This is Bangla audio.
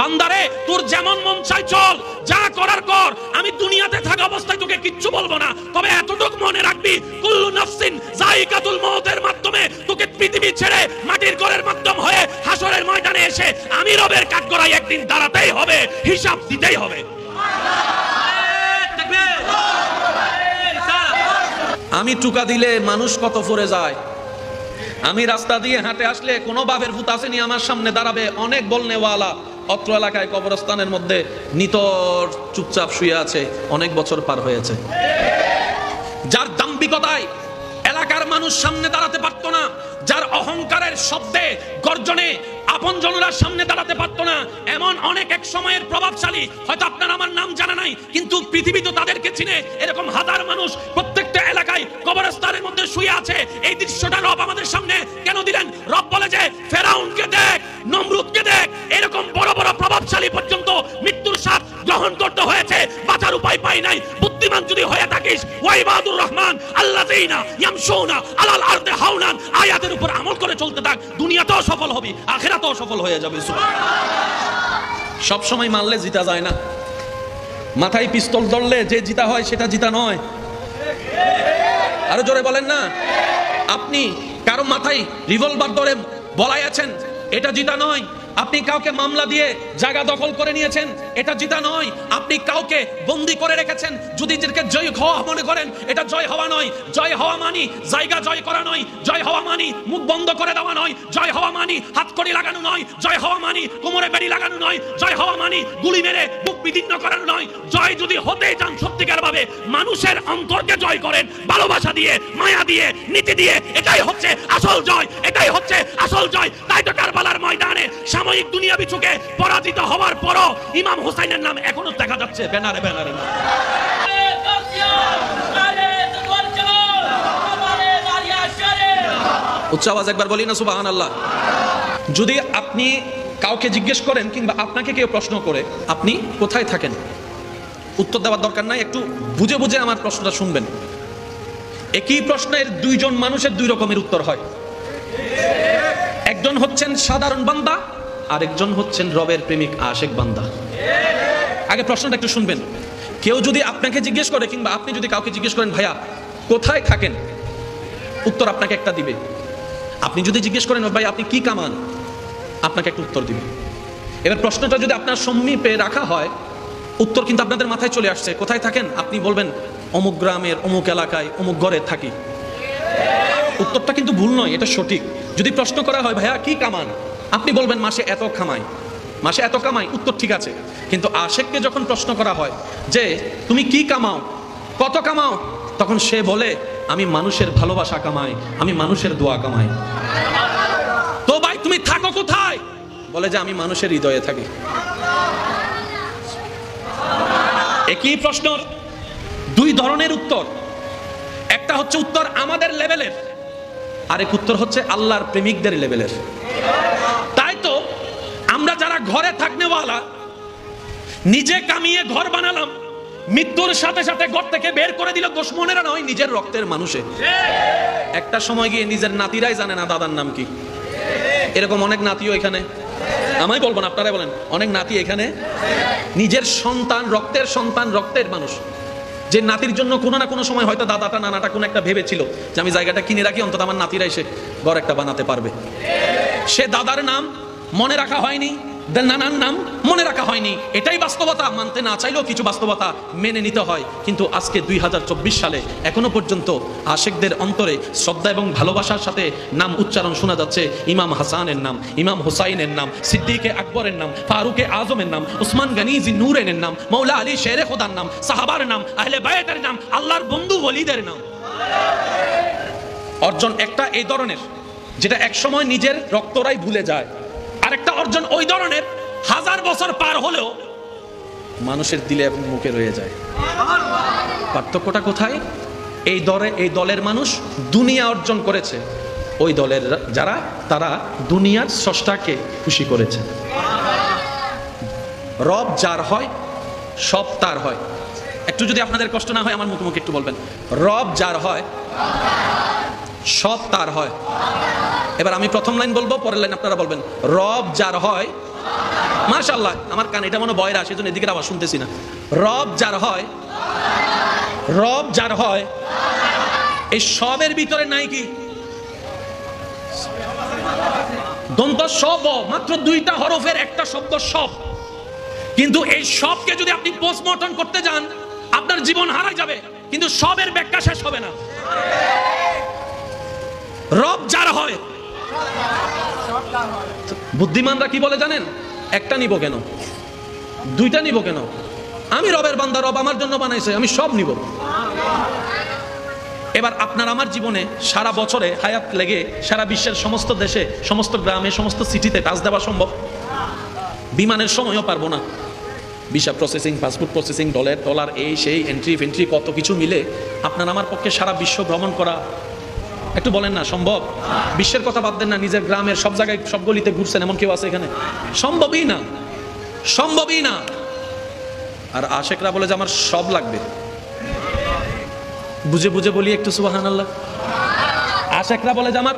বান্দারে তোর যেমন মন চাই চল, যা করার কর, আমি দুনিয়াতে থাকা অবস্থায় তোকে কিচ্ছু বলবো না, তবে এতটুকু মনে রাখবি কুল্লু নাফসিন যায়িকাতুল মউতের মাধ্যমে তোকে পৃথিবী ছেড়ে মাটির ঘরের মাধ্যম হয়ে হাসরের ময়দানে এসে আমি রবের কাঠগড়ায় একদিন দাঁড়াতেই হবে, হিসাব দিতেই হবে। আমি টুকা দিলে মানুষ কত পড়ে যায়, আমি রাস্তা দিয়ে হাঁটে আসলে কোনো বাপের ভূত আসেনি আমার সামনে দাঁড়াবে, অনেক বলনেওয়ালা অত্র এলাকায় কবরস্থানের মধ্যে নিতর চুপচাপ শুয়ে আছে, অনেক বছর পার হয়েছে। যার দাম্ভিকতায় এলাকার মানুষ সামনে দাঁড়াতে পারতো না, যার অহংকারের শব্দে গর্জনে আপনজনেরা সামনে দাঁড়াতে পারতো না, এমন অনেক এক সময়ের প্রভাবশালী, হয়তো আপনার আমার নাম জানা নাই কিন্তু পৃথিবী তো তাদেরকে চিনে, এরকম হাজার মানুষ প্রত্যেকটা এলাকায় কবরস্থানের মধ্যে শুয়ে আছে। এই দৃশ্যটা রব আমাদের সামনে কেন দিলেন? রব বলে যে ফেরাউনকে দেখ, নমরুদকে দেখ, এরকম বড় বড় প্রভাবশালী পর্যন্ত মৃত্যুর স্বাদ গ্রহণ করতে হয়েছে, বাঁচার উপায় পাই নাই। বুদ্ধিমান যদি হয়ে থাকিস, ওয়াইবাদুর রহমান আল্লাযীনা ইয়ামশুনা আলাল আরদি হাওনান, আয়াতের উপর আমল করে চলতে থাক, দুনিয়াতেও সফল হবি, আখিরাতেও সফল হয়ে যাবে। সব সময় মারলে জিতা যায় না, মাথায় পিস্তল ধরলে যে জিতা হয় সেটা জিতা নয়। আরো জোরে বলেন না। আপনি কারো মাথায় রিভলভার ধরে বলাই আছেন, এটা জিতা নয়। আপনি কাউকে মামলা দিয়ে জায়গা দখল করে নিয়েছেন, এটা জিতা নয়। আপনি কাউকে বন্দী করে রেখেছেন, যদি নিজেকে জয় হওয়া মনে করেন, এটা জয় হওয়া নয়। জয় হওয়া মানি জায়গা জয় করা নয়, জয় হওয়া মানি মুখ বন্ধ করে দেওয়া নয়, জয় হওয়া মানি হাতকড়ি লাগানো নয়, জয় হওয়া মানি কোমরে বেড়ি লাগানো নয়, জয় হওয়া মানি গুলি মেরে বুক বিদীর্ণ করানো নয়। জয় যদি হতে চান সত্যিকার ভাবে মানুষের অন্তরকে জয় করেন, ভালোবাসা দিয়ে, মায়া দিয়ে, নীতি দিয়ে, এটাই হচ্ছে আসল জয়, এটাই হচ্ছে আসল জয়। তাই তো কারবালার ময়দানে সাময়িক দুনিয়াবি চোখে পরাজিত হওয়ার পরও ইমাম হুসাইনের নাম এখনো দেখা যাচ্ছে ব্যানারে ব্যানারে। উচ্চ আওয়াজ একবার বলি না সুবহানাল্লাহ। যদি আপনি কাউকে জিজ্ঞেস করেন কিংবা আপনাকে কেউ প্রশ্ন করে আপনি কোথায় থাকেন, উত্তর দেওয়ার দরকার নাই, একটু বুঝে বুঝে আমার প্রশ্নটা শুনবেন। একই প্রশ্নের দুইজন মানুষের দুই রকমের উত্তর হয়। একজন হচ্ছেন সাধারণ বান্দা, আরেকজন হচ্ছেন রবের প্রেমিক আশিক বান্দা। আগে প্রশ্নটা একটু শুনবেন। কেউ যদি আপনাকে জিজ্ঞেস করে কিংবা আপনি যদি কাউকে জিজ্ঞেস করেন ভাইয়া কোথায় থাকেন, উত্তর আপনাকে একটা দিবে। আপনি যদি জিজ্ঞেস করেন ভাই আপনি কি কামান, আপনাকে একটা উত্তর দিবে। এবার প্রশ্নটা যদি আপনার সমীপে রাখা হয়, উত্তর কিন্তু আপনাদের মাথায় চলে আসছে। কোথায় থাকেন? আপনি বলবেন অমুক গ্রামের অমুক এলাকায় অমুক ঘরে থাকি। উত্তরটা কিন্তু ভুল নয়, এটা সঠিক। যদি প্রশ্ন করা হয় ভাইয়া কি কামান, আপনি বলবেন মাসে এত কামাই, মাসে এত কামাই, উত্তর ঠিক আছে। কিন্তু আশেককে যখন প্রশ্ন করা হয় যে তুমি কি কামাও, কত কামাও, তখন সে বলে আমি মানুষের ভালোবাসা কামাই, আমি মানুষের দোয়া কামাই। তো ভাই তুমি থাকো কোথায়? বলে যে আমি মানুষের হৃদয়ে থাকি। একই প্রশ্নের দুই ধরনের উত্তর। একটা হচ্ছে উত্তর আমাদের লেভেলের, আরেক উত্তর হচ্ছে আল্লাহর প্রেমিকদের লেভেলের। তাই তো আমরা যারা ঘরে থাকনেওয়ালা, নিজে কামিয়ে ঘর বানালাম, মৃত্যুর সাথে সাথে ঘর থেকে বের করে দিল দুশমনেরা নয়, নিজের রক্তের মানুষে। একটা সময় গিয়ে নিজের নাতিরাই জানে না দাদার নাম কি। এরকম অনেক নাতিও এখানে, আমায় বলবো না আপনারাই বলেন, অনেক নাতি এখানে নিজের সন্তান, রক্তের সন্তান, রক্তের মানুষ, যে নাতির জন্য কোনো না কোনো সময় হয়তো দাদাটা নানাটা কোনো একটা ভেবেছিল যে আমি জায়গাটা কিনে রাখি, অন্তত আমার নাতিরা এসে ঘর একটা বানাতে পারবে। সে দাদার নাম মনে রাখা হয়নি, নানার নাম মনে রাখা হয়নি। এটাই বাস্তবতা, মানতে না চাইলেও কিছু বাস্তবতা মেনে নিতে হয়। কিন্তু আজকে 2024 সালে এখনো পর্যন্ত আশেকদের অন্তরে শ্রদ্ধা এবং ভালোবাসার সাথে নাম উচ্চারণ শোনা যাচ্ছে। ইমাম হাসানের নাম, ইমাম হুসাইনের নাম, সিদ্দিকে আকবরের নাম, ফারুকে আজমের নাম, উসমান গনি জিন্নুরের নাম, মৌলা আলী শেরে খোদার নাম, সাহাবার নাম, আহলে বায়তের নাম, আল্লাহর বন্ধু ওলিদের নাম। অর্জন একটা এই ধরনের, যেটা একসময় নিজের রক্তরাই ভুলে যায়। আরেকটা অর্জন ওই ধরনের হাজার বছর পার হলেও মানুষের দিলে এবং মুখে রয়ে যায়। পার্থক্যটা কোথায়? এই দলের মানুষ দুনিয়া অর্জন করেছে, ওই দলের যারা তারা দুনিয়ার স্রষ্টাকে খুশি করেছে। রব যার হয় সব তার হয়। একটু যদি আপনাদের কষ্ট না হয় আমার মুখে মুখে একটু বলবেন, রব যার হয় সব তার হয়। এবার আমি প্রথম লাইন বলবো, পরের লাইন আপনারা বলবেন। রব যার হয় মাশাআল্লাহ, আমার কানে এটা মনে বয়রা, সেজন্য এদিকে আবার শুনতেছি না। রব যার হয়, রব যার হয়, এই সবের ভিতরে নাই কি দন্ত সব, মাত্র 2টা হরফের একটা শব্দ সব। কিন্তু এই সবকে যদি আপনি পোস্টমর্টম করতে যান আপনার জীবন হারাই যাবে, কিন্তু সবের ব্যাখ্যা শেষ হবে না। রব যার হয়, বুদ্ধিমানরা কি বলে জানেন? একটা নিব কেন, 2টা নিব কেন? আমি রবের বান্দা, রব আমার জন্য বানাইছে, আমি সব নিব। এবার আপনার আমার জীবনে সারা বছরে হায়াত লেগে সারা বিশ্বের সমস্ত দেশে, সমস্ত গ্রামে, সমস্ত সিটিতে কাজ দেওয়া সম্ভব? বিমানের সময়ও পারবো না। Visa processing, passport processing, dollar এই সেই এন্ট্রি কত কিছু মিলে আপনার আমার পক্ষে সারা বিশ্ব ভ্রমণ করা, একটু বলেন না সম্ভব? বিশ্বের কথা বাদ দেন না, নিজের গ্রামের সব জায়গায় সব গলিতে ঘুরছেন, এমন কেউ আছে এখানে? সম্ভবই না, সম্ভবই না। আর আশেকরা বলে যে আমার সব লাগবে। বুঝে বুঝে বলি একটু সুবহানাল্লাহ। আশেকরা বলে যে আমার